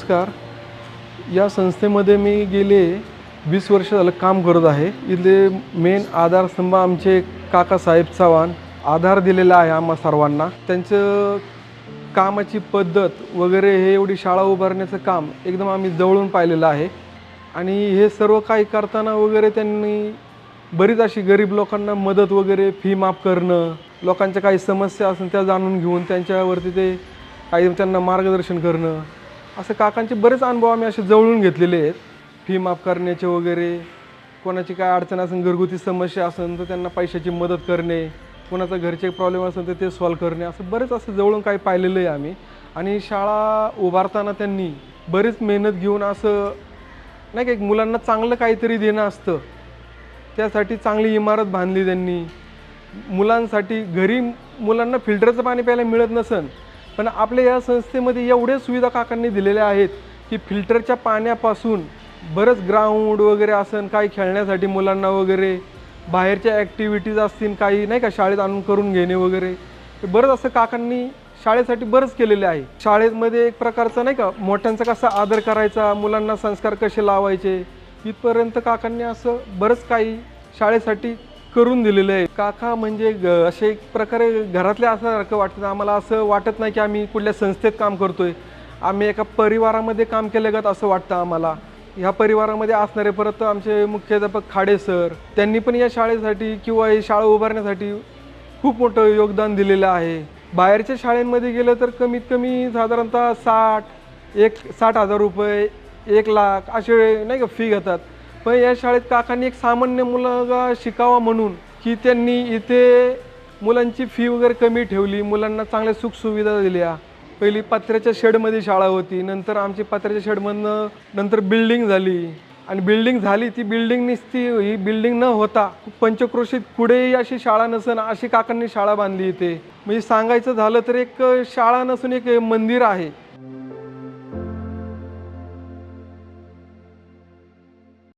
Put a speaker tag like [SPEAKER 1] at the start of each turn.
[SPEAKER 1] नमस्कार. या संस्थेमध्ये मी गेले 20 वर्ष झालं काम करत आहे. इथले मेन आधारस्तंभ आमचे काकासाहेब चव्हाण आधार दिलेला आहे आम्हा सर्वांना. त्यांचं कामाची पद्धत वगैरे हे एवढी शाळा उभारण्याचं काम एकदम आम्ही जवळून पाहिलेलं आहे. आणि हे सर्व काही करताना वगैरे त्यांनी बरीच अशी गरीब लोकांना मदत वगैरे, फी माफ करणं, लोकांच्या काही समस्या असेल त्या जाणून घेऊन त्यांच्यावरती ते काही त्यांना मार्गदर्शन करणं, असं काकांचे बरेच अनुभव आम्ही असे जवळून घेतलेले आहेत. फी माफ करण्याचे वगैरे, कोणाची काय अडचण असेल, घरगुती समस्या असेल तर त्यांना पैशाची मदत करणे, कोणाचा घरचे प्रॉब्लेम असेल तर ते सॉल्व करणे, असं बरेच असं जवळून काही पाहिलेलं आहे आम्ही. आणि शाळा उभारताना त्यांनी बरीच मेहनत घेऊन असं नाही का, एक मुलांना चांगलं काहीतरी देणं असतं, त्यासाठी चांगली इमारत बांधली त्यांनी. मुलांसाठी घरी मुलांना फिल्टरचं पाणी प्यायला मिळत नसेल, पण आपल्या या संस्थेमध्ये एवढ्या सुविधा काकांनी दिलेल्या आहेत की फिल्टरच्या पाण्यापासून बरंच ग्राउंड वगैरे असेल, काही खेळण्यासाठी मुलांना वगैरे, बाहेरच्या ॲक्टिव्हिटीज असतील काही नाही का, शाळेत आणून करून घेणे वगैरे, हे बरंच असं काकांनी शाळेसाठी बरंच केलेले आहे. शाळेमध्ये एक प्रकारचा नाही का, मोठ्यांचा कसा आदर करायचा, मुलांना संस्कार कसे लावायचे, इथपर्यंत काकांनी असं बरंच काही शाळेसाठी करून दिलेलं आहे. काका म्हणजे असे एक प्रकारे घरातले असल्यासारखं वाटतं आम्हाला. असं वाटत नाही की आम्ही कुठल्या संस्थेत काम करतोय, आम्ही एका परिवारामध्ये काम केलं असं वाटतं आम्हाला. ह्या परिवारामध्ये असणारे परत आमचे मुख्याध्यापक खाडे सर, त्यांनी पण या शाळेसाठी किंवा ही शाळा उभारण्यासाठी खूप मोठं योगदान दिलेलं आहे. बाहेरच्या शाळेमध्ये गेलं तर कमीत कमी साधारणतः 60,000 रुपये, 1,00,000 असे नाही का फी घेतात. पण या शाळेत काकांनी एक सामान्य मुलगा शिकावा म्हणून की त्यांनी इथे मुलांची फी वगैरे कमी ठेवली, मुलांना चांगल्या सुखसुविधा दिल्या. पहिली पत्र्याच्या शेडमध्ये शाळा होती, नंतर आमची पत्र्याच्या शेडमधनं नंतर बिल्डिंग झाली. आणि बिल्डिंग झाली, ती बिल्डिंग निसती ही बिल्डिंग न होता पंचक्रोशीत कुठेही अशी शाळा नसन अशी काकांनी शाळा बांधली इथे. म्हणजे सांगायचं झालं तर एक शाळा नसून एक मंदिर आहे.